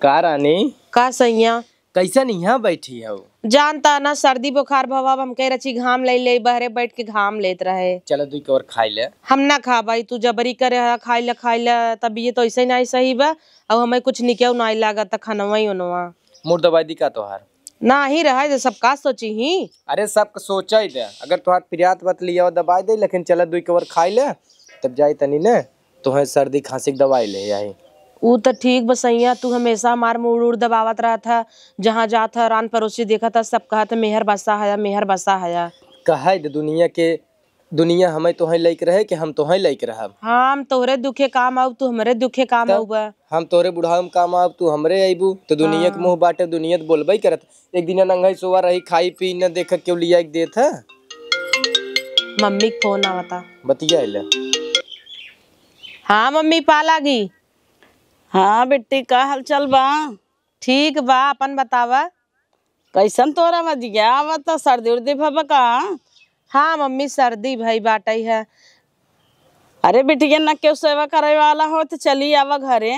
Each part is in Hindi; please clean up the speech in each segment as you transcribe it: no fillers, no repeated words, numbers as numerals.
का रानी का सैया कैसन यहाँ बैठी हो? जानता ना सर्दी बुखार भवा हम कह रची घाम ले बहरे बैठ के घाम लेत रहे। चलो तू और खाई ले। हम ना खा भाई, तू जबरी करे है खाई ले तब ये तो ऐसे नहीं सही बा। अब हमें कुछ निके नहीं लागत खानवा ही उनवा मुर दवाई दी का तोहार ना ही रहा जो सब का सोची ही। अरे सब सोचा ही दे, अगर तोहार प्रियात बत लिया दवाई दे, लेकिन चल दुई कवर खाई ले तब जाई तनी ने तुम्हें सर्दी खांसी की दवाई ले आई। वो तो ठीक बसैया, तू हमेशा हमार मुड़ उड़ दबावत रहा था। जहाँ जाता रान पड़ोसी देखा था सब कहा था मेहर बसा है। कहा दुनिया हमें तोहें लैक रहे कि हम तोहें लैक रहब। हम तोहरे दुखे काम आऊ, तू हमरे दुखे काम आऊ बा। हम तोहरे बुढ़ाव में काम आब, तू हमरे अबू तो दुनिया के मुंह बाटे, दुनिया तो बोलबे करत। एक दिन नंगाई सोवा रही खाई पी न देख क्यों लिया एक देत है। मम्मी के फोन आवता, बतिया ले। हाँ मम्मी पा लागी। हाँ बेटी का हाल चल बा? ठीक बा, अपन बतावा। कैसन तोरा मजिया आवत सर्दी उर्दी भबा का? हाँ मम्मी सर्दी भाई बाटई है। अरे बेटिया न क्यों सेवा करे वाला हो तो चली आवा घरे।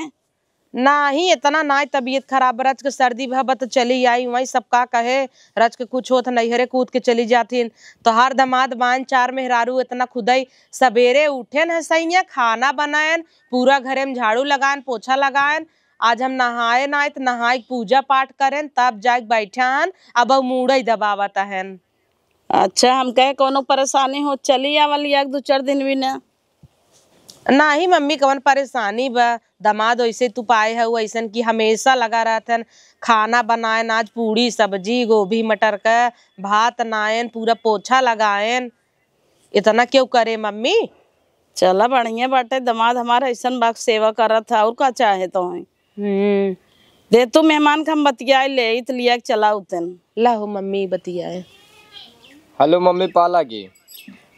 ना ही इतना ना तबीयत खराब रच के सर्दी भबा तो चली आई। वही सबका कहे रच के कुछ होत नैहरे कूद के चली जातीन। तो हर दमाद बान चार मेहरारू इतना खुदाई सवेरे उठेन है सैया, खाना बनाएन, पूरा घरे में झाड़ू लगाएन, पोछा लगाएन। आज हम नहाए ना तो नहाए पूजा पाठ करें तब जाके बैठे हन। अब मुड़ई दबावत हन। अच्छा हम कहे कोनो परेशानी हो चली आवल एक दो चार दिन भी ना ही मम्मी कवन परेशानी बा। दमाद वैसे तू पाए है वैसन की हमेशा लगा रहते खाना बनाए, आज पूड़ी सब्जी गोभी मटर का भात नायन, पूरा पोछा लगाएन। इतना क्यों करे मम्मी? चला बढ़िया बाटे, दमाद हमारा ऐसा बाग सेवा करत था और का चाहे तो दे तू मेहमान का हम बतियाए ले तो लिया चला उतन लाहो मम्मी बतियाए। हेलो मम्मी पा लागी।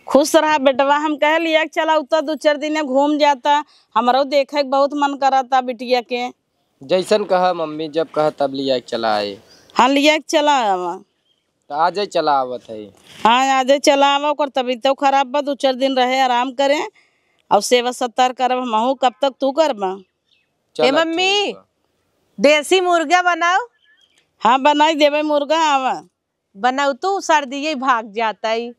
खुश रहा बेटवा, हम कह लिया चला उतर दो चार दिन घूम जाता, हमारा देखे बहुत मन करता बिटिया के। जैसन कहा मम्मी, जब कहा तब लिया चला आए। हाँ लिया चला तो आज चला आवत है। हाँ आज चला आवा, और तबीयत तो खराब बा, दो चार दिन रहे आराम करे और सेवा सत्कार करब हमहू। कब तक तू करबा? ए मम्मी देसी मुर्गा बनाओ। हाँ बनाई देवे मुर्गा आवा बनाओ, तू सर्दी ही भाग जाता है।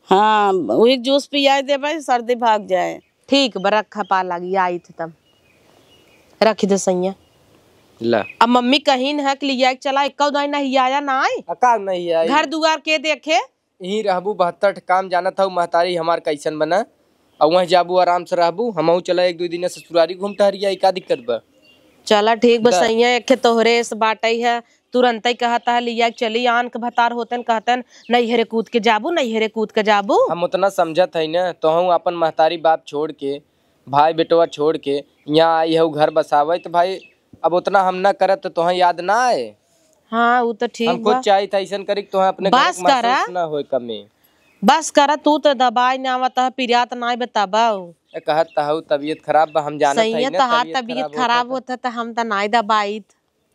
हाँ वही जूस पिया देवे सर्दी भाग जाए। ठीक बा रखा पा लगी आई थी तब रखी दे सैया। ला अब मम्मी कहीं न हक लिया चला एक नहीं आया ना आए अका नहीं आई। घर दुआर के देखे यही रहबू 72 काम जाना था महतारी हमार कैसन बना। और वहीं जाबू आराम से रहबू, हमहू चला एक दो दिन ससुरारी घूमता हरिया का दिक्कत बा। चला ठीक बस सैया एक तोहरे से बाटई है। तुरंत ही कहता है लिया चली आन के भतार होतन कहतन नैहरे कूद के जाबू। हम उतना समझत है ना, तो हम अपन महतारी बाप छोड़ के भाई बेटवा छोड़ के यहाँ आई हो घर बसावे। तो भाई अब उतना हम ना करत तो तुह याद ना आए। हाँ वो तो ठीक हम खुद चाहिए था ऐसा करी तुह अपने बस करा ना हो कमी। बस करा तू तो दबाई ना आवता पिरियात ना बताबाओ। कहत हूँ तबीयत खराब बा, हम जानत सही है तहार तबीयत खराब होता तो हम तो ना दबाई।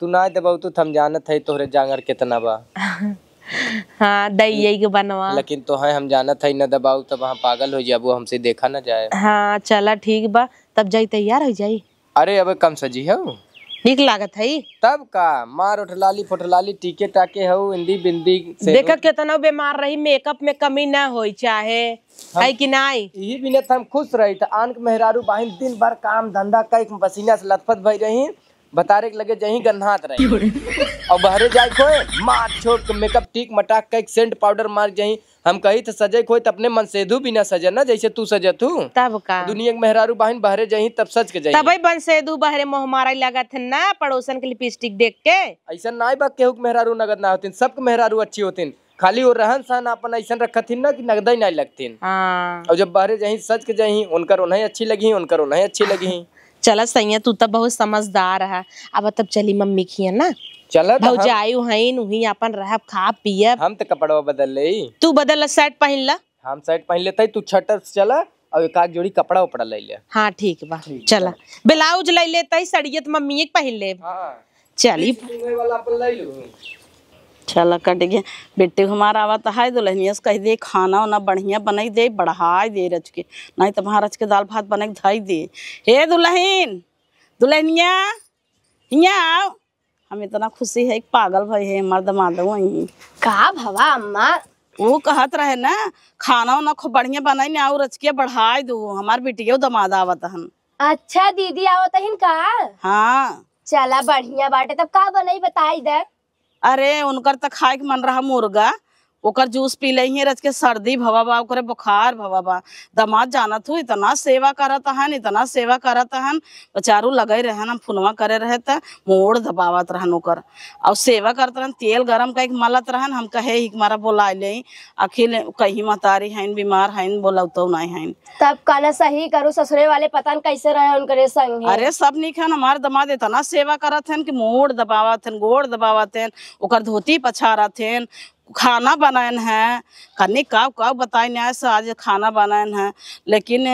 तू ना दबाऊ तो हम जानत है तोहरे जांगर कितना बा। हाँ दई के बनवा, लेकिन तो है हम जानत है न दबाऊ तब वहाँ पागल हो जाबू, हमसे देखा न जाए। हाँ चला ठीक बा तब जाई तैयार हो जाई। अरे अब कम सजी हो ठीक लागत है तब का मार उठलाली फुटलाली टीके टाके हो इंदी बिंदी देखा कितना बीमार रही, मेकअप में कमी ना हो चाहे है कि नहीं। यही बिना हम खुश रही था। आन के मेहरारू बहन दिन भर काम धंधा कई पसीना से लथपथ भई रही, बतारे के लगे जही गन्हात रही और बहरे जाए खोए मार छोड़ के मेकअप टीक मटाक के सेंट पाउडर मार जही। हम कही तो सजे खोए तो अपने मन सेधु भी ना सजे ना जैसे तू सजत हूँ। तब का दुनिया के मेहरारू बहन बहरे जही तब सज के जही। तभी बन सेधु बहरे मोह मारा लगा थे ना पड़ोसन के लिपस्टिक देख के। ऐसा ना बा केहू के मेहरारू नगद ना होतीन, सबके मेहरारू अच्छी होतीन, खाली वो रहन सहन अपन ऐसा रखथिन ना कि नगद ही नहीं लगतीन। हाँ और जब बहरे जही सज के जही उनकर उन्हें अच्छी लगी, उनकर उन्हें अच्छी लगी। चला सही है तू तो बहुत समझदार है। अब तब चली मम्मी खिया ना चला भौजाई हईन वही अपन रह खा पिए। हम तो कपड़ा बदल ले। तू बदल शर्ट पहन ला। हम शर्ट पहन लेते तू छटर से चला और एक आध जोड़ी कपड़ा उपड़ा ले ले। हाँ ठीक बा चला ब्लाउज ले लेते सड़ियत मम्मी एक पहन ले। चली वाला अपन ले लो। चला कट गया बेटे हमारा आवा है दुल्हनिया से कह दे खाना वाना बढ़िया बनाई दे बढ़ाई दे रच के, नहीं तो वहाँ रच के दाल भात बना के धाई दे। हे दुल्हनिया यहाँ आओ। हम इतना खुशी है, एक पागल भाई है हमार दमाद वही। का भवा अम्मा? वो कहत रहे ना खाना वाना खूब बढ़िया बनाई ना और रचकिया बढ़ाई दो, हमार बेटिया दमाद आवत हन। अच्छा दीदी आवत हिन का? हाँ चला बढ़िया बाटे, तब का बनाई बताई दे। अरे उनकर तो खाए के मन रहा मुर्गा, ओकर जूस पी लही रच के सर्दी भवा बा, ओकरे बुखार भवा बा। दमाद जानत हूँ इतना सेवा करत हन, इतना सेवा करत हन, बेचारू लगे रहन। हम फोनवा करे रहे त मोड़ दबावत रहन ओकर और सेवा करत रहन, तेल गरम कई मलत रहन। हम कहे ही हमारा बोला ले अखिल कहीं मतारी हैं बीमार हैं बोलौतो नहीं हैं। तब कहना सही करू, ससुरे वाले पता न कैसे रहे उनके संग। अरे सब निक है, हमार दमाद इतना सेवा करत हन कि मोड़ दबावत हन, गोड़ दबावत हन, ओकर धोती पछारत हन, खाना बनायन है। कन्नी का बताए ऐसा आज खाना बनायन है, लेकिन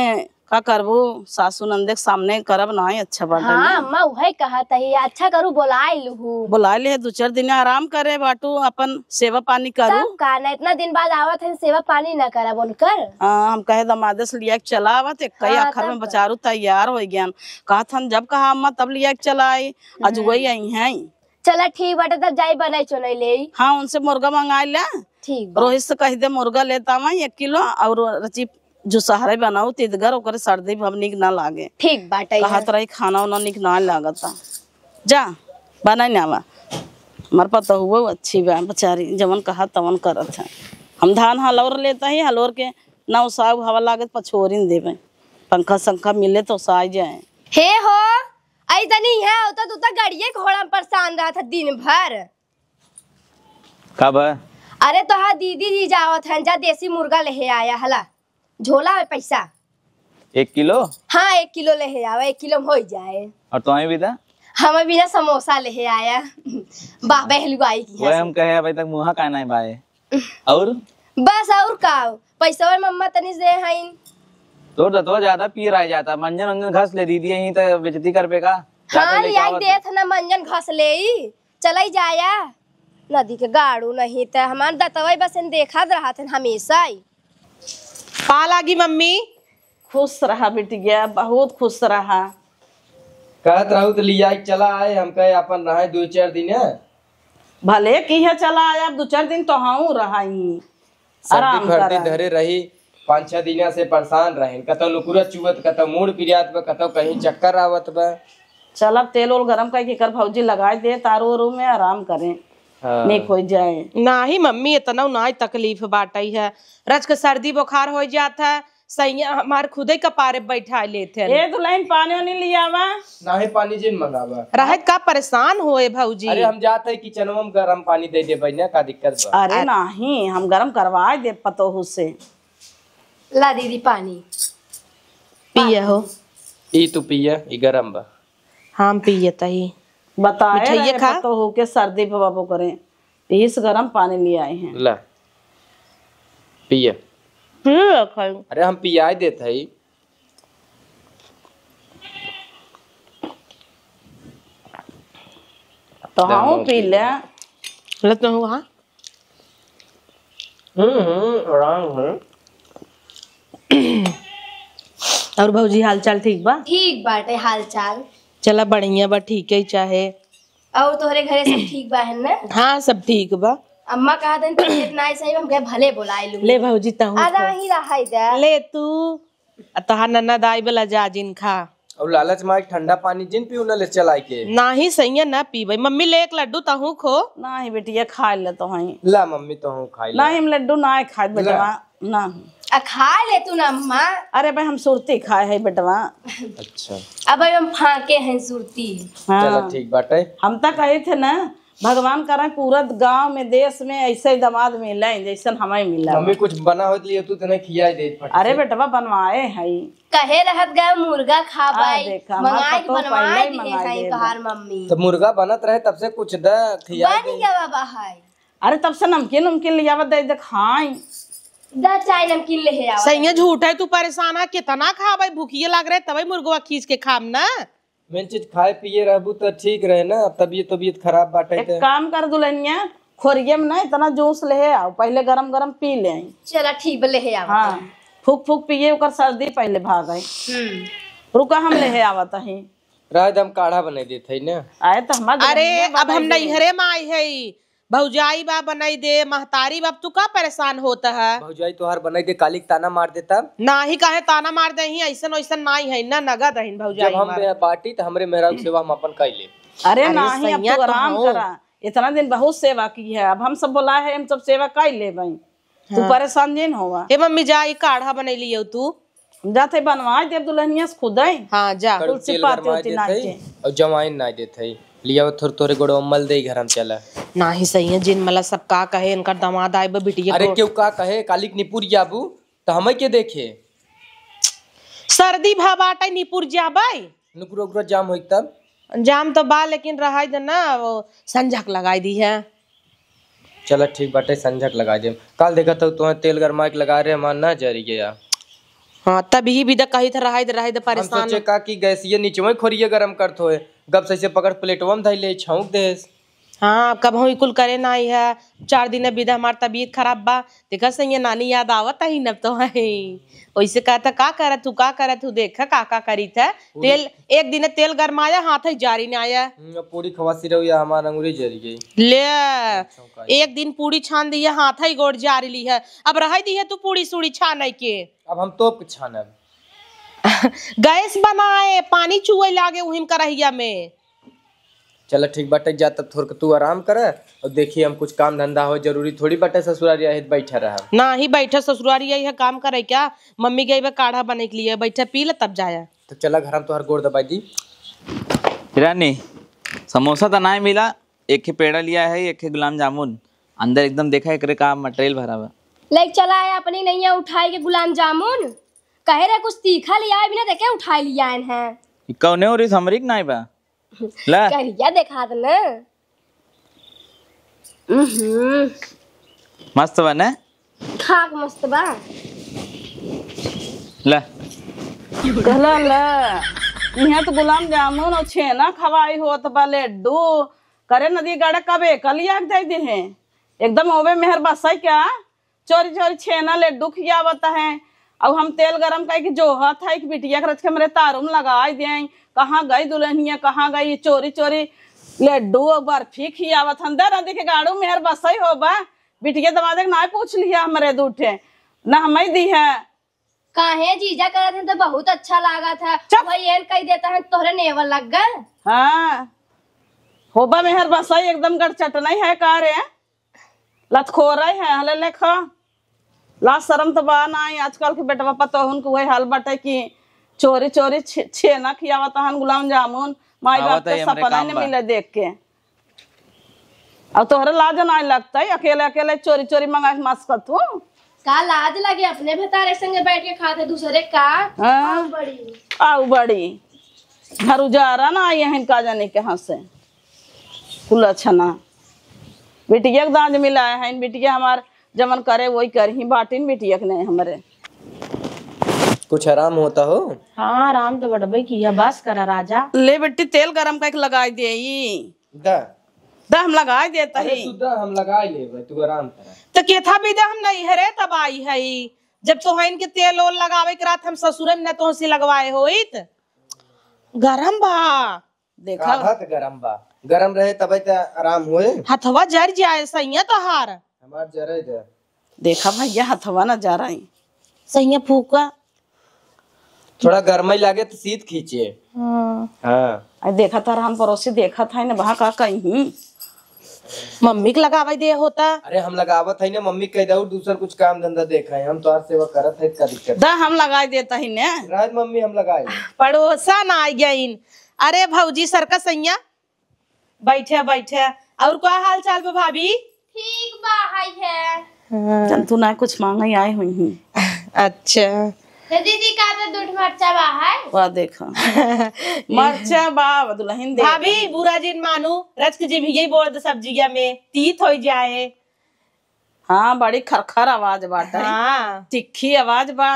का करबू सासू नंदे के सामने करब ना अच्छा बाटे। हाँ अम्मा वही कहा तही, अच्छा करू बोलाई लू। बुलाए ले 2-4 दिन आराम करे बाटू, अपन सेवा पानी करू। तब का ना इतना दिन बाद आवत है, सेवा पानी न करब उनकर। हम कहे दमादे से लिया के चला आवत कई हाँ, आखिर में तब बेचारू तैयार हो गया। कहा था जब कहा अम्मा तब लिया के चला आई, आज वही आई है। चला ठीक बाटे, तब जाई बनाई चुनई ले। हाँ उनसे मुर्गा मंगा लिया, ठीक बा। रोहित से कह दे मुर्गा लेता हुआ 1 किलो और रची जो सहारे बनाऊ तिदगर ओकरे सर्दी भव निक ना लागे। ठीक बाटे। कहत रही खाना उना निक ना लागता, जा बनाई ना बा। हमार पता हुआ अच्छी बा बेचारी, जवन कहा तवन करत है। हम धान हलौर लेता ही, हलौर के ना उसाव हवा लागत पछोरिन देवे, पंखा संखा मिले तो साई जाए। हे हो आई तनी है होता तू तो गाड़िए घोड़ा में परेशान रहा था दिन भर। कब? अरे तो हाँ दीदी जी जावत हैं, जा देसी मुर्गा ले आया हला, झोला है पैसा। 1 किलो? हाँ 1 किलो ले आवा, 1 किलो में हो जाए। और तुम्हें भी था? हमें बिना समोसा ले आया, बाबा हलवाई की वो हम कहे अभी तक मुहा का नहीं भाई। और बस और का पैसा मम्मा तनी दे हैं। तो ज्यादा पी रहा जाता, मंजन वंजन घस ले दीदी यहीं तो बेइज्जती कर पे का। हाँ लिया दे था ना मंजन घस ले चलाई जाया नदी के गाड़ू नहीं तो हमार दतवई बस देखा रहा थे हमेशा ही। पा लागी मम्मी? खुश रहा बेटिया, बहुत खुश रहा। कहत रहू तो लिया के चला आए, हम कहे अपन रहे 2-4 दिन है। भले की है चला आया, 2-4 दिन तो हाँ रहा ही सर्दी फर्दी धरे रही, 5-6 दिन से परेशान रहे। कतो लुकुरा चुवत, कतो मूड पिरियात बा, कतो कहीं चक्कर आवत बा। चल अब तेल ओल गरम करके कर भौजी लगाए दे, तारू वारू में आराम करें। हाँ। निक हो जाए। नाही मम्मी इतना ना तकलीफ बाटई है, रच के सर्दी बुखार हो जाता है, सैया हमार खुदे कपारे बैठा लेते हैं। ए दुल्हन पानी वानी लिया वा ना ही पानी जिन मंगावा। रहत का परेशान होए भौजी। अरे हम जाते किचन में गरम पानी दे दे बहना, का दिक्कत बा? अरे नहीं हम गरम करवा दे पतोहू से। ला दीदी पानी पिए हो? ई तू पिया, ई गरम बा। हम पिए तही बताए मिठाइये रहे खा। पतोहू के सर्दी बबाबो करें, इस गरम पानी ले आए हैं। ला पिया। खाई अरे हम पियाई देते ही। तो हाँ पी ले। लत न हुआ। आराम है। और भौजी हाल चाल ठीक बा? ठीक बाटे हाल चाल। चला बढ़िया बा, ठीक है चाहे। और तोहरे घरे सब ठीक बा है ना? हाँ सब ठीक बा। अम्मा कहा था तबीयत नहीं सही, हम कहे भले बुलाए लू। ले भौजी तहू आधा ही रहा इधर। ले तू तहार नन्ना दाई वाला जाजिन खा। और लालच मार ठंडा पानी जिन पियो न ले चलाई के। नाही सैया ना पीबे। मम्मी ले 1 लड्डू तहू खो। नहीं बेटिया खा ले तो हैं। ला मम्मी तो हूँ खाई ला। नहीं हम लड्डू ना खाए बेटवा ना। खा ले तू ना अम्मा। अरे भाई हम सुरती खाए है बेटवा। अच्छा अब हम फाके हैं सुरती। हाँ। चलो ठीक बाटे। हम तो कहे थे ना भगवान करे पूरा गांव में देश में ऐसे ही दामाद मिले जैसन हमें मिला। मम्मी कुछ बना हो लिए तू तने खिया दे। अरे बेटवा बनवाए है। कहे रहत गए मुर्गा खा भाई, देखा, मंगाई तो बनवाए पहले ही दिए मंगाई हैं दे तोहार मम्मी। तो मुर्गा बनत रहे तब से कुछ द खिया बन गया बाबा है। अरे तब से नमकीन उमकीन लिया दे दे खाई। दा चाय नमकीन ले आवा। सैया झूठ है, तू परेशान है कितना खा भाई, भूखिए लग रहे तभी मुर्गवा खींच के खाम ना। मेन चीज खाए पिए रहबू तो ठीक रहे ना। अब तबीयत खराब बाटे एक काम कर दुल्हनिया, खोरिये में ना इतना जूस ले आओ, पहले गरम गरम पी ले। चला ठीक ले आवा। हाँ फूक फूक पिए ओकर सर्दी पहले भाग आई। रुका हम ले आवत ही। रात हम काढ़ा बना देते है ना। आए तो हमारे अरे अब हम नैहरे में आई है, भौजाई बा बनाई दे, महतारी बाप, तू का परेशान होता है? भौजाई तोहार बनाई दे काली ताना मार देता। ना ही काहे ताना मार दे ही, ऐसन वैसन नाई है ना, नगद है भौजाई जब हम हमार। बाटी तो हमरे मेहरा की सेवा हम अपन कर ले। अरे नहीं, अब सैया तू तो आराम हो। करा, इतना दिन बहुत सेवा की है, अब हम सब बोला है हम सब सेवा कर ले भाई, तू परेशान जिन होगा। ए मम्मी जा, ई काढ़ा बनैली हो तू? जाते बनवा दे दुल्हनिया से खुद ही। हाँ जा। तुलसी तेल पाती गरमा होती देते नाचे। और जवाइन ना देते लिया थोड़े थोड़े गोड़ो मल दे घर हम चला। ना ही सही है, जिन मला सब का कहे इनका दामाद आए बिटिया। अरे क्यों का कहे कालिक निपुर जाबू तो हमें के देखे सर्दी भाबाटे निपुर जाबै, नुकुर उकुर जाम होई तब। जाम तो बा लेकिन रहा ना वो संझक लगाई दी है। चलो ठीक बाटे संझक लगा दे। कल देखा तो तुम्हें तेल गरमा के लगा रहे हमार ना जरी गया। हाँ तभी भी कही था रहा हम परेशान। सोचे का कि गैसिए नीचे में खोरिए गरम करत होए, गप से पकड़ प्लेटवा में धइले छौंक दे। हाँ कब हम कुल करे ना आई है, 4 दिन बीदा हमार तबीयत खराब बा, देखा सही नानी याद आवत ही नब तो है। वैसे कहता का करत तू, का करत तू, देखा का करी था। तेल एक दिन तेल गरमाया, हाथ ही जारी नहीं आया। पूरी खवासी रहो या हमार अंगूरी जरी गई। ले एक दिन पूरी छान दी है, हाथ ही गोड़ जारी ली है, अब रह दी है तू पूरी सूड़ी छान के। अब हम तो छानब गैस बनाए, पानी चुए लागे उहिम करहिया में। चलो ठीक बाटे जा, तब थोड़ा तू आराम कर और देखिए हम कुछ काम धंधा हो, जरूरी थोड़ी बाटे ससुराल रहे बैठा रहा। ना ही बैठे ससुरारी यही है काम करे क्या, मम्मी गई बा काढ़ा बने के लिए, बैठे पी ले तब जाया। तो चला घर हम तो हर गोड़ दबाई दी। रानी समोसा तो नहीं मिला, एक ही पेड़ा लिया है, एक ही गुलाब जामुन, अंदर एकदम देखा है का मटेरियल भरा हुआ। ले चला है अपनी नैया उठाई के गुलाब जामुन, कहे रहे कुछ तीखा लिया है, बिना देखे उठाई लिया है। कौने और इस हमरी नहीं बा ला करिया देखा दे ना। मस्त बने खाक मस्त बा। ला कहला ला यहाँ तो गुलाब जामुन और छेना खवाई होत बा, लड्डू करे नदी गाड़े कबे कलिया दे दे हैं एकदम ओवे मेहर बसाई क्या, चोरी चोरी छेना लड्डू खियावत है। अब हम तेल गरम करके जो हाथ है कि बिटिया रच के मेरे तारुम लगाई दें, कहाँ गई दुल्हनिया, कहाँ गई, चोरी चोरी लड्डू और बर्फी खियावत अंदर नदी के गाड़ू मेहर बसाई हो बा। बिटिया दमादे ना पूछ लिया हमारे दूठे ना हमें दी है। काहे जीजा करत हैं तो बहुत अच्छा लगा था, वही एन कह देता है तोहरे नेवल लग गए। हाँ होबा मेहर बसाई एकदम गड़ चटनाई है का रे, लतखोर है हले लेखा ला शर्म तो बा ना। आजकल के बेटवा पता उनको वही हाल बाटे कि चोरी चोरी छेना खियावत हन गुलाब जामुन, माई बाप के सपना नहीं मिले देख के। अब तोहरे लाज नहीं लगता है अकेले अकेले चोरी चोरी मंगा के मस्कत हूँ का लाज लगे, अपने भतारे संगे बैठ के खाते दूसरे का। हाँ? आउ बड़ी घर उजारा ना आई है का जाने के हाथ से कुल अच्छा ना। बिटिया के दांज मिला है, बिटिया हमार जमन करे वही कर ही बाटिन बिटिया के नहीं हमारे। कुछ आराम होता हो। हाँ आराम तो बड़बे किया, बस करा राजा। ले बेटी तेल गरम करके लगाई दे दा हम लगाई देता ही। हम लगा ले तू आराम कर। तो केथा बीदा हम नहीं हरे तब आई है, जब सोहन के तेल ओल लगावे के रात हम ससुर में न तो से लगवाए होइत। गरम बा देखा गरम बा, गरम रहे तब आराम होए। हथवा जर जाए सैया तोहार। हमार जरे दे देखा भैया हथवा ना जा रही सैया फूका थोड़ा गर्म ही लागे तो सीध खींचे। हाँ देखा था हम पड़ोसी देखा था ना वहाँ का कहीं मम्मी के लगावे दे होता। अरे हम लगावत है ना, मम्मी कह दो दूसर कुछ काम धंधा देखा है, हम तो आज सेवा करत है का दिक्कत दा हम लगाई देता ही ने रात मम्मी हम लगाए। पड़ोसा ना आ गया इन। अरे भौजी सरका सैया बैठे बैठे, और क्या हाल चाल बा भाभी? ठीक बा हाय है। चल तू ना कुछ मांगे आए हुई ही। अच्छा दीदी का तो दूध मरचा बा है। वाह देखा मरचा बा दुल्हन दे भाभी बुरा जिन मानू, रच के जी भी बोल दे सब्जिया में तीत हो जाए। हाँ बड़ी खरखर आवाज बाटा हाँ तिखी आवाज बा,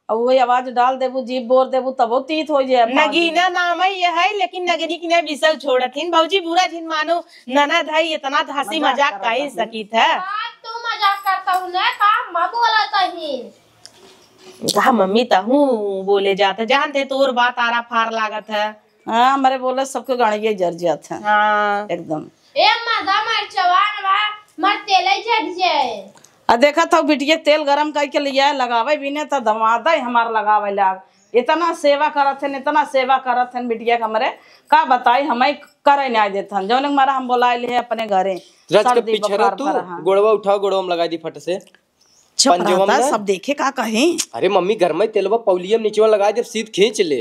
और वही आवाज डाल देबू जीभ बोर देबू तबो तीत हो जाए। नगीना नाम है ये है, लेकिन नगनी की ने बिसल छोड़थिन। भौजी बुरा जिन मानो, ननद है इतना हंसी मजाक कही सकी था। तू मजाक करता हूँ ना, का मैं बोला तही। कहा मम्मी तहू बोले जाते, जानते तोर बात आरा फार लागत है। हाँ हमारे बोले सबके गाड़ी जर जात है हाँ एकदम। ए मदा मर चवान बा मर तेले जट जाए। आ देखा था बिटिया तेल गरम करके लिया लगावे भी नहीं तो दमादा ही हमारा लगावे लाग। इतना सेवा करत है इतना सेवा करत है बिटिया का मरे का बताई हमें करे नहीं देथन जौन मारा हम बोलाए ले अपने घरे रच के पीछे रह तू गोड़वा उठाओ गोड़वा में लगा दी फट से पंजवा में सब देखे का कहे। अरे मम्मी घर में तेलवा पौलियम नीचे लगा दे सीध खींच ले।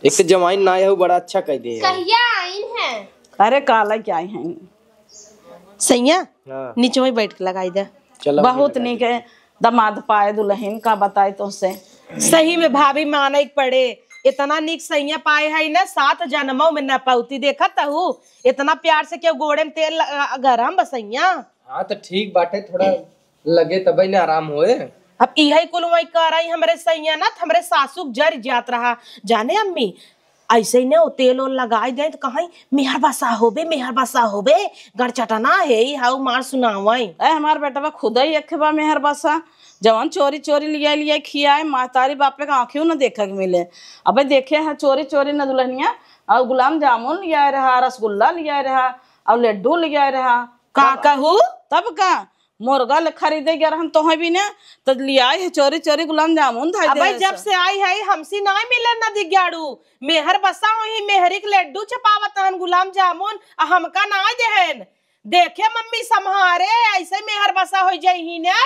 एक तो जवाइन ना है बड़ा अच्छा कह दे कहिया आइन है। अरे काला क्या है सैया हाँ। नीचे वही बैठ के लगाई दे। चलो बहुत निक है दमाद पाए दुल्हन का बताए तो से सही में भाभी माने के पड़े इतना निक सैया पाए है ना 7 जन्मों में न पाउती देखत हूँ इतना प्यार से क्यों गोड़े में तेल गरम बसैया। हाँ तो ठीक बाटे थोड़ा लगे तब ना आराम होए। अब यही कुल वही कर रही हमारे सैया ना हमारे सासू जर जात रहा जाने अम्मी ऐसे ही ना तेल ओल लगाई दे तो कहीं मेहर बसा होबे गड़ चटना है हाउ मार सुनावाई। अरे हमार बेटा खुद ही अखबा मेहर बसा जवान चोरी चोरी लिया खियाए मातारी बापे का आंखियों न देखे के मिले। अबे देखे है चोरी चोरी न दुल्हनिया और गुलाब जामुन लिया रहा रसगुल्ला लिया रहा और लड्डू लिया रहा का कहू तब का मुर्गा खरीदे गया हम तो भी ना तो लिया है चोरी चोरी गुलाब जामुन था। अबे जब से आई है हमसे ना मिले न दिग्याड़ू मेहर बसा वही मेहरी के लड्डू छपावत हन गुलाब जामुन हमका ना देहन देखे मम्मी सम्हारे ऐसे मेहर बसा हो जाही ने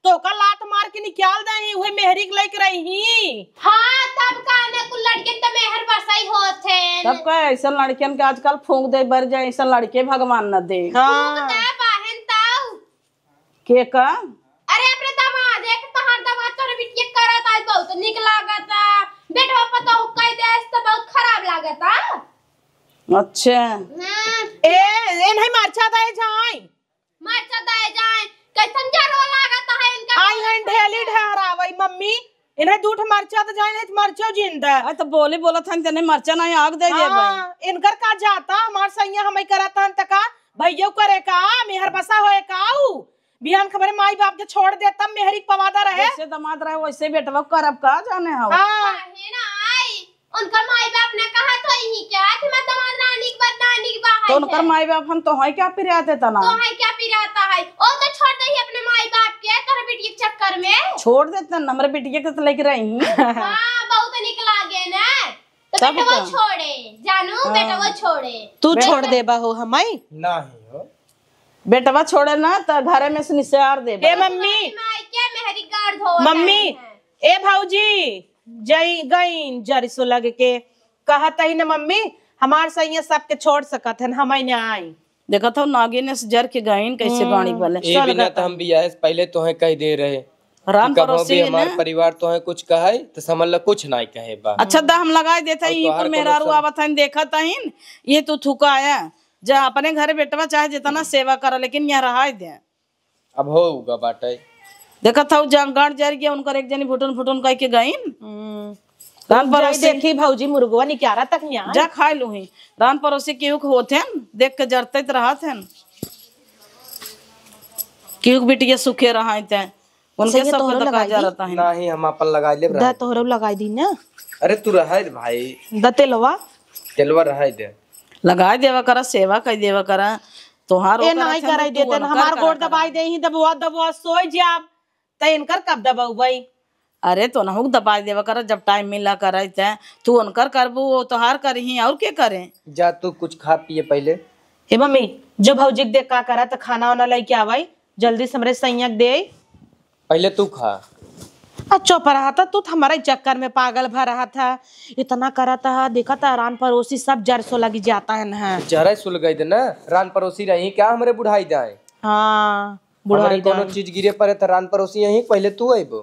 तो का लात मार के निकाल दही वही मेहरी के लेके रही। हाँ तब काने कुल लड़के तो मेहर बसाई होत है। तब का ऐसा लड़कियन के आजकल फूंक दे बर जाए ऐसा लड़के भगवान न दे। हाँ बहन ताऊ के का अरे अपने दामाद एक तहार दामाद तोरे बिटिया करत आज बहुत निक लागता बेटवा पता हो कह दे तो बहुत खराब लागता। अच्छा ए नहीं मारचा दे जाए मरचा दे जाए कैसन जरो लागता है इनका आई हैं ढेली ढहरावई मम्मी इन्हें दूठ मरचा तो जाए नहीं मरचो जिंदा अरे तो बोली बोला था तने मरचा नहीं आग दे दे भाई इनकर का जाता हमार सैया हमें करता हन तका भैया करे का मेहर बसा होए काऊ बिहान खबर माई बाप के छोड़ दे तब मेहरी पवादा रहे जैसे दामाद रहे वैसे बेटवा करब का जाने हो। हां है ना आई उनका माई बाप ने कहा तो यही क्या कि मैं दामाद नानी की बात नानी की बात तो उनकर माई बाप हम तो है क्या पिराते तना तो है क्या पिराता है ओ तो छोड़ दे ही अपने माई बाप के कर बेटी के चक्कर में छोड़ देते न हमरे बिटिया के तो लेके रही। हां बहुत निक लागे ना तो तब बेटा वो का? छोड़े जानू बेटा वो छोड़े तू छोड़ देबा हो हमाई नहीं हो बेटवा छोड़े ना तो घरे में से निसार दे ए मम्मी माई क्या मेहरी गाड़ धो मम्मी ए भौजी जई गईन जरिसो लगे के कहत ही ना मम्मी हमार सैया सबके छोड़ सकत हन हमाई ने आई देखा था नागिन ने जर के गईन कैसे गाड़ी वाले ये बिना तो हम भी आए पहले तो है कह दे रहे राम कभी पड़ोसी हमारे परिवार तो है कुछ कहे तो समझ लो कुछ नहीं कहे बा। अच्छा दा हम लगाई देता और ही तोहार पर कोनो मेहरारू सब- आवत हन देखत हन ये तू थुका आया जा अपने घरे बेटवा चाहे जितना सेवा कर लेकिन यहाँ रहा दे। अब होगा बाटे देखा था जंगड़ जर गया उनकर एक जनी फुटन फुटन कह के गईन रान पड़ोसी देखी भौजी मुर्गवा निकारा तक नहीं जा खा लू ही रान पड़ोसी केहू के होते देख के जरते रहत हन केहू बिटिया सुखे रहा उनके सही सब तोहरो के दका लगाई दी? जरता है नहीं हम अपन लगा ले दा तोहरो लगाई दी ना अरे तू रहा भाई दा तेलवा तेलवा रहा दे लगा देवा करा सेवा कर देवा करा तोहार ए नहीं कराई देते हमार गोड़ दबाई दे ही दबवा सोई जाब त इनकर कब दबाऊ भाई अरे तो नहुक दबा देवा करा जब टाइम मिला करा तू उनकर करबू वो तोहार करही और के करे जा तू कुछ खा पिए पहले। ए मम्मी जो भौजी के देख का करा त खाना वाना लेके आवाई जल्दी से हमरे सैया दे पहले तू खा। अच्छा पर रहा था तू हमारे चक्कर में पागल भर रहा था इतना करा था देखा था रान पड़ोसी सब जरसो लगी जाता है ना जरा सुल गई दे ना रान पड़ोसी रही क्या हमरे बुढ़ाई जाए हाँ हमारे कोनो चीज गिरे पड़े तो रान पड़ोसी यही पहले तू आइबो।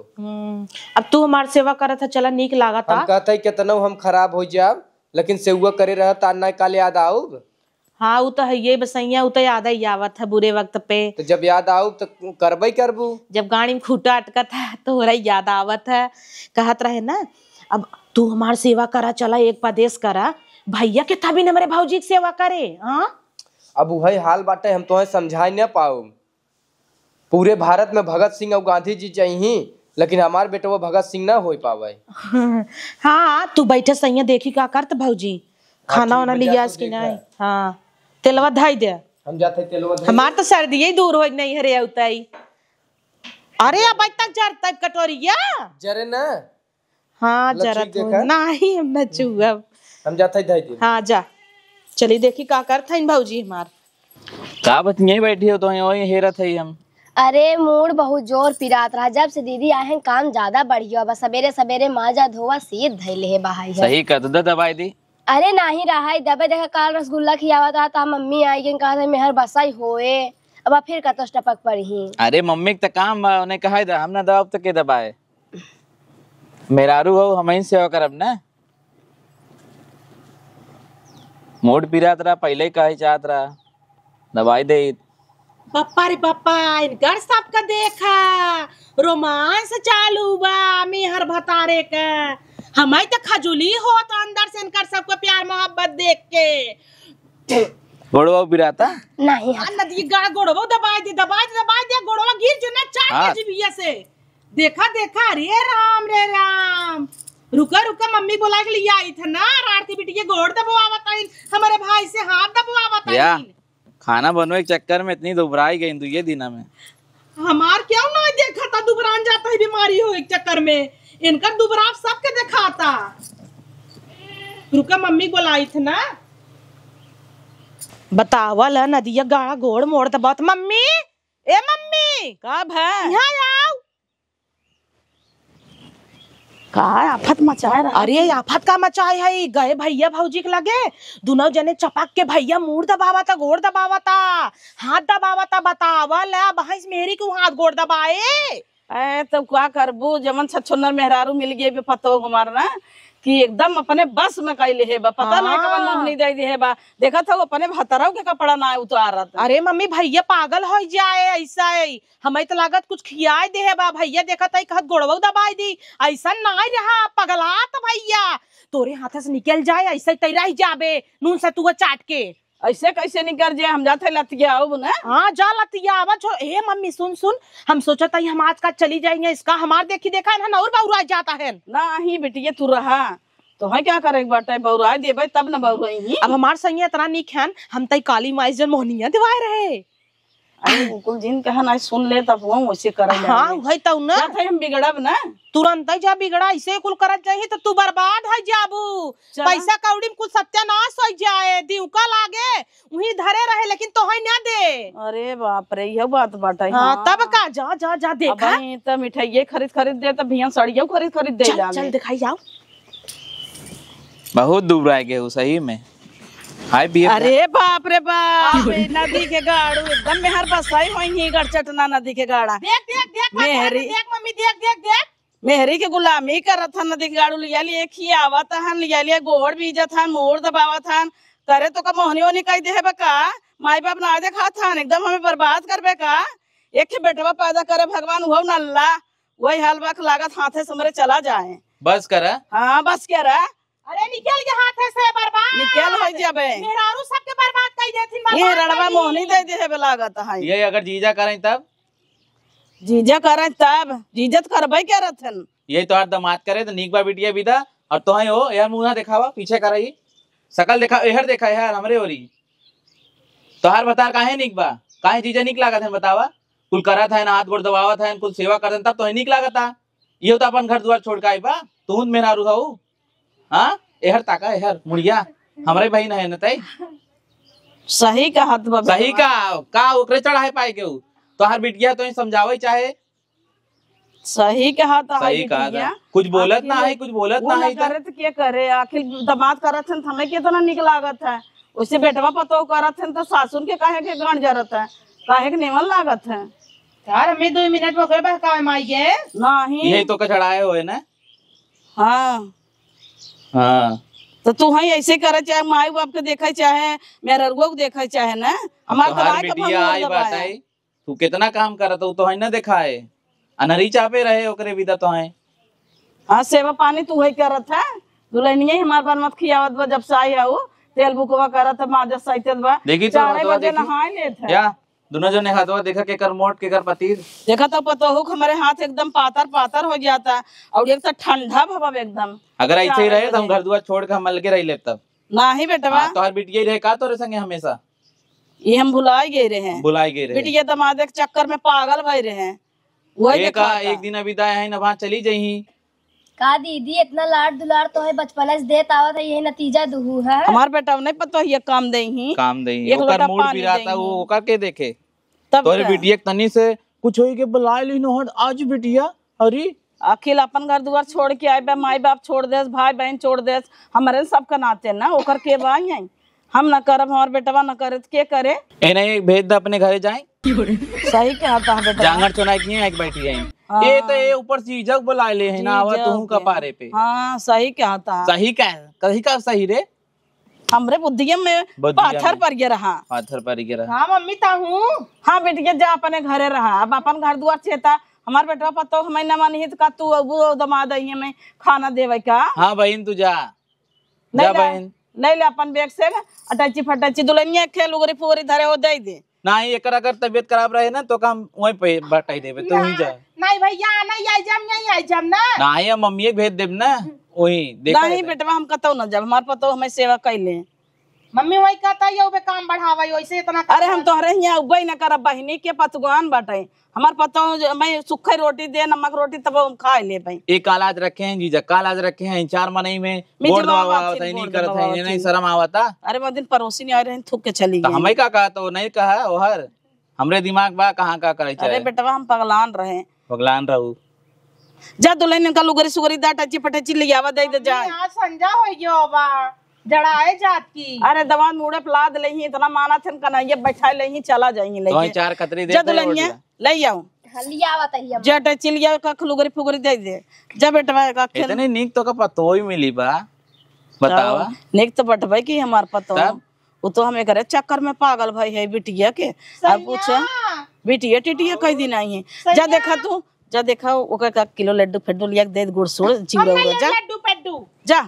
अब तू हमार सेवा करत था चला नीक लागा था हम कहते हैं कितना हम खराब हो जाब लेकिन सेवा करे रह तार ना काले याद आऊब हाँ वो तो है ये बसैया वो तो याद ही आवत है बुरे वक्त पे तो जब याद आऊब तो करबई करबू। जब गाड़ी में खूटा अटकत है तो हो रही याद आवत है कहत रहे ना अब तू हमार सेवा करा चला एक प्रदेश करा भैया के तभी न मेरे भौजी की सेवा करे। हाँ अब वही हाल बाटे हम तुम्हें समझा न पाऊ। पूरे भारत में भगत सिंह और गांधी जी चाहिए लेकिन हमार बेटवा भगत सिंह ना हो पावे। हाँ तू बैठे सही देखी का करत भौजी खाना वाना लिया कि नहीं। हाँ तेलवा धाई दे हम जाते तेलवा हमार तो सर्दी ही दूर हो नहीं हरे उताई। अरे अब तक जरता कटोरिया जरे ना। हाँ जरत नहीं हम बचू अब हम जाते धाई दे। हाँ जा चली देखी का करत है भौजी हमार का बस यहीं बैठी हो तो वही हेरा थे हम। अरे मूड बहुत जोर पिरात रहा जब से दीदी आए हैं काम ज्यादा बढ़िया बस सवेरे सवेरे माजा धोवा सीध धैले है बहाई है। सही कर दो दवाई दी। अरे नहीं रहा है दबे देखा काल रसगुल्ला खियावा था मम्मी आई के कहा था मेहर बसाई होए अब फिर का तो टपक पड़ी। अरे मम्मी के काम उन्हें कहा था हम ना दवा तक के दबाए मेरारू हो हम ही सेवा करब ना। मूड पिरात रहा पहले ही कहे चाहत रहा दवाई दे। पप्पा रे पप्पा इनकर सबका देखा रोमांस चालू बा मेहर भतारे का हमारी तो खजूली हो तो अंदर से इनकर सबको प्यार मोहब्बत देख के गोड़वा पिराता नहीं नदी गाड़ गोड़वा दबाई दे गोड़वा गिर जो ना चाट के जीविया से देखा देखा रे राम रुका मम्मी बोला के लिए आई था ना रात की बेटी के गोड़ दबावत आई हमारे भाई से हाथ दबावत आई। खाना बनवे के चक्कर में इतनी दुबराई गई तू ये दिना में हमार क्या ना देखा था दुबरान जाता है बीमारी हो एक चक्कर में इनका दुबराव सबके दिखाता। रुका मम्मी बुलाई थी ना बतावल नदिया गाड़ा गोड़ मोड़ दबात मम्मी ए मम्मी कब है यहाँ आओ का आफत मचाए रहा। अरे आफत का मचाए है गए भैया भौजी के लगे दोनों जने चपक के भैया मुड़ दबावा था गोड़ दबावा था हाथ दबावा था बतावल भैंस मेरी क्यों हाथ गोड़ दबाए। तो क्या करबू जमन छछुन्नर मेहरारू मिल गए बे पतो हमार ना कि एकदम अपने बस में कैले है बा पता नहीं कवन मोहनी दे दे है बा देखा था अपने भतराव के कपड़ा ना उतारा था। अरे मम्मी भैया पागल हो जाए ऐसा है हमें तो लागत कुछ खियाए दे है बा भैया देखा था कहत गोड़वा दबाई दी ऐसा नहीं रहा पगलात भैया तोरे हाथ से निकल जाए ऐसा तैरा ही जाबे नून से तू चाट के ऐसे कैसे निकल जाए हम जाते लतिया हो ना। हाँ जा लतिया आवा छोड़ ए मम्मी सुन हम सोचा था हम आज का चली जाएंगे इसका हमार देखी देखा है ना और बौरा जाता है ना ही बेटिया तू रहा तो है क्या करेगा बाटे बौरा देबे तब ना बौराई। अब हमार संग इतना निक है हम तई काली माई जन मोहनिया दिवाए रहे। अरे कुल जिन कहा ना सुन ले तब वो वैसे करे। हाँ है तो ना हम बिगड़ब ना तुरंत ही जा बिगड़ा ऐसे कुल करत जाही तो तू बर्बाद है जाबू पैसा कौड़ी में कुछ सत्यानाश हो जाए दिवका लागे वही धरे रहे लेकिन तो है ना दे। अरे बाप रे यह बात बाटा। हाँ तब का जा देखा तो मिठाई खरीद दे तब भैया साड़ियों खरीद दे चल दिखाई जाओ बहुत दूर आए गए सही में। हाय भी अरे बाप रे बाप नदी के गाड़ू एकदम मेहर बसाई होई गड़चटना नदी के गाड़ा देख मेहरी मम्मी देख मेहरी के गुलामी करत हन नदी के गाड़ू लिया लिए खियावत हन लिया लिए गोड़ बीजत हन मोड़ दबावत हन करे तो का मोहनी ओनी कह दे है बका माई बाप ना देखा था एकदम हमें बर्बाद करबे का एक बेटवा पैदा करे भगवान वो नल्ला वही हाल बाक लागत हाथे से मेरे चला जाए बस करा। हाँ बस क्या रहा। अरे निकल के हाथ से बर्बाद निकल हो जाबे मेहरारू सबके बर्बाद कर देथिन ये रड़वा मोहनी दे दे है लागत है ये अगर जीजा करें तब जीजा करे तब जीजत करबे क्या रथन यही तो हर दमाद करे तो नीक बा बिटिया बिदा और तो है हो यार मुंह ना दिखावा पीछे कराई सकल देखा एहर देखा यार हमरे ओरी तो हर बता काहे नीक बा काहे जीजा नीक लागत है बतावा कुल करा था हाथ गोड़ दबावत है कुल सेवा करत तब तो है नीक लागत है ये तो अपन घर द्वार छोड़ के आई बा तू मेरा रू हूँ। हाँ एहर ताका एहर मुड़िया हमारे भाई ना है न तई सही कहा सही का ओकरे चढ़ाए पाए के तो हर बिटिया तो समझावे चाहे सही कहा था सही कहा कुछ बोलत ना है कुछ बोलत ना है करे तो क्या करे आखिर दमाद करत हन हमें कितना निक लागत है उससे बेटवा पतो करत हन तो सासुन के काहे के गण जरत है काहे के निमन लागत है यार मैं 2 मिनट में बस का माई गे नहीं यही तो का चढ़ाए होए ना। हाँ हाँ तो तू है ऐसे करे चाहे माई बाप के देखे चाहे मेरे रुआ को देखे चाहे ना हमारे तो बिटिया आई बात है तू कितना काम करत हो तो है ना देखा है अनहरी चापे रहे ओकरे विदा तो है। हाँ सेवा पानी तू वही करत है दुल्हनिया हमारे बार मत खियावत बा जब से आई हो तेल बुकवा करत है माँ जब सहित बा देखी तो 4 बजे नहाए लेत है या दोनों जने हाथवा देखा के कर मोट के कर पतीर। देखा तो पतोहू हमारे हाथ एकदम पातर पातर हो गया था और एक तो ठंडा भवा एकदम। अगर ऐसे ही रहे तो हम घर दुआर छोड़ के हम अलगे रह ले तब। नहीं बेटवा तो हर बिटिया रहे का तोरे संगे हमेशा ये हम भुलाई गए रहे हैं, बुलाई गए रहे। बिटिया दमाद के चक्कर में पागल भय रहे हैं। वही एक दिन अभी दाए है ना वहाँ चली जाही। का दीदी इतना लाड दुलार तो है बचपन से देत आवत है, यही नतीजा दुहू है। हमार बेटा नहीं पता ये काम दे ही काम दे एक ओकर लोटा मूड पानी पिराता देही। वो ओकर के देखे तब तोरे क्या? बिटिया तनी से कुछ होई के बुला ली न हट आज बिटिया। अरे अखिल अपन घर दुआर छोड़ के आए बे, माई बाप छोड़ देस, भाई बहन छोड़ देस, हमारे सबका नाते ना ओकर के बाई है। हम न करब, हमार बेटवा न करे तो के करे। ए नहीं भेज दे अपने घरे जाए। सही कहता है बेटा। जांगर चुनाई किए एक बैठी जाए। ये तो ये ऊपर चीजक बुला ले है ना आवा तू का पारे पे। हाँ सही कहता। सही का सही रे हमरे बुद्धिया में पाथर पर गिर रहा। पाथर पर गिरा। हाँ मम्मी ताहू। हाँ बेटिया जा अपने घरे रहा, अब अपन घर दुआर छेता हमार बेटवा पतो हमें न मानी का तू अब दमाद आई में खाना देवे का। हाँ बहन तू जा नहीं बहन ले ले अपन बैग से अटैची फटैची दुल्हनिया खेल उगरी फुगरी धरे हो दे दे। ना ही एक अगर तबीयत खराब रहे ना तो काम वहीं पे बटाई देवे तू ही जा। नहीं भैया नहीं आई जम नहीं आई जम ना। ना ही मम्मी भेज देब ना वही देखा नहीं बेटवा हम कतो न जब हमार पतो हमें सेवा कैले। मम्मी वही कहता ये बे काम बढ़ावा वैसे इतना। अरे हम तोहरे यहाँ उबई न करब, बहिनी के पतगवान बाटे हमार पतो मैं सूखी रोटी दे नमक रोटी तब हम खा ले भाई। एक कालाज रखे हैं जीजा, कालाज रखे हैं 4 महीने में गोड़ दबावा नहीं करत है नहीं शर्म आवता। अरे वो दिन पड़ोसी नहीं आ रहे थूक के चली तो गई। हमें का कहा तो नहीं कहा ओहर हमरे दिमाग बा कहाँ का करे अरे बेटवा हम पगलान रहे भगलान रहू। जा दुल्हन का लुगरी सुगरी दा टची फटची ले आवा दे दे जा। आज संजा हो गयो बा जड़ाए जात की। अरे दवा मुड़े प्लाद ले ही इतना माना थे कन्हैया बैठा ले ही चला जाएंगे ले तो 4 कतरी दे जा दुल्हनिया ले आओ लिया आवत है हम। जा टची लिया का लुगरी फुगरी दे दे जा बेटवा का खेल। इतने नीक तो का पतो ही मिली बा बतावा। नेक तो बटबै की हमार पतो वो तो हमें करे चक्कर में पागल भाई है बिटिया के। अब पूछ बिटिया टिटिया कई दिन आई है। जा देखा तू जा देखा ओकर का किलो लड्डू फेड्डू लिया दे गुड़ सुड़ चिवड़ा हुआ जा लड्डू पेड्डू जा।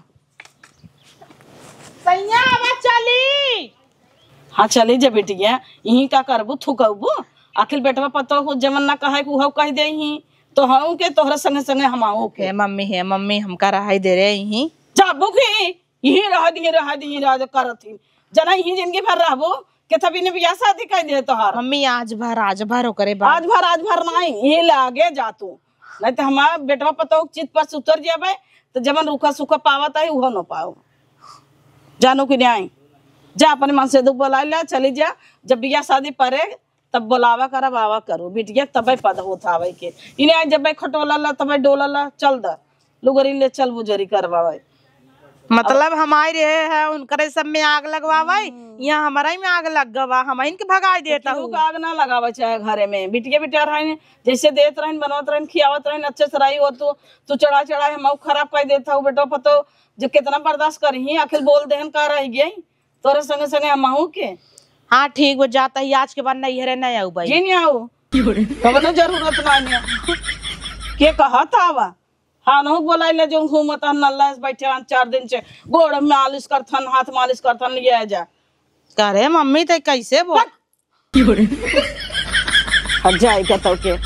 सैया अब चली। हाँ चली जा बिटिया यही का करबू थुकबू आखिर बेटवा पतो हो जमन ना कहे कि उहो कह दे ही तो हम के तोहरा संगे संगे हम आओ के। हे मम्मी हमका रहाई दे रहे यहीं। जा बुखी यही रह दी करत ही जना यही जिंदगी भर रहबो के तभी ने बियाह शादी कर दे तोहार। मम्मी आज भर करे आज भर नहीं ये लागे जा तू नहीं तो हमारा बेटवा पतो चित पर उतर जाबे तो जमन रूखा सूखा पावत है उहो न पाओ। जानो कि नहीं जा अपने मन से दुख बोला ले चली जा जब बियाह शादी पड़े तब बोलावा करा बावा करो बिटिया तब पद होता आवे के इन्हें जब खटोला ला तब डोला ला चल द लुगरी ले चल बुजरी करवावे। मतलब हमारे रहे है उनकरे सब में आग लगवावे यहाँ हमारा में आग लग गवा हम इनके भगाई देता हूँ। आग ना लगावे चाहे घरे में बिटिया बिटिया रहे जैसे देत रहन बनवत रहन खियावत रहन अच्छे से रही हो तू चढ़ा चढ़ा मऊ खराब कर देता हूँ बेटो पतो जो कितना बर्दाश्त करी आखिर बोल देहन का रह गई तोरे संगे संगे हम के। हाँ ठीक वो जाता ही आज के बाद नहीं हरे नहीं आऊ भाई जी नहीं आओ कबनो जरूरत नहीं के कहा था आवा। हाँ न बोला ले जो घूमत नल्ला बैठे 4 दिन से गोड़ मालिश करथन हाथ मालिश करथन लिए जा करे मम्मी तो कैसे बोल जाए के तो के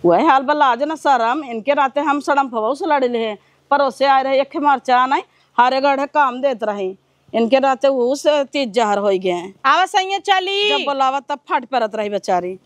वही हाल बल्ला आज ना शरम इनके राते हम सड़म फवो से लड़े ले परोसे आए रहे एक मरचा नहीं हारे गढ़े काम देते रहे इनके राते वो से 30 जहर हो गए। आवा सैया चली जब बोलावा तब फट परत रही बेचारी।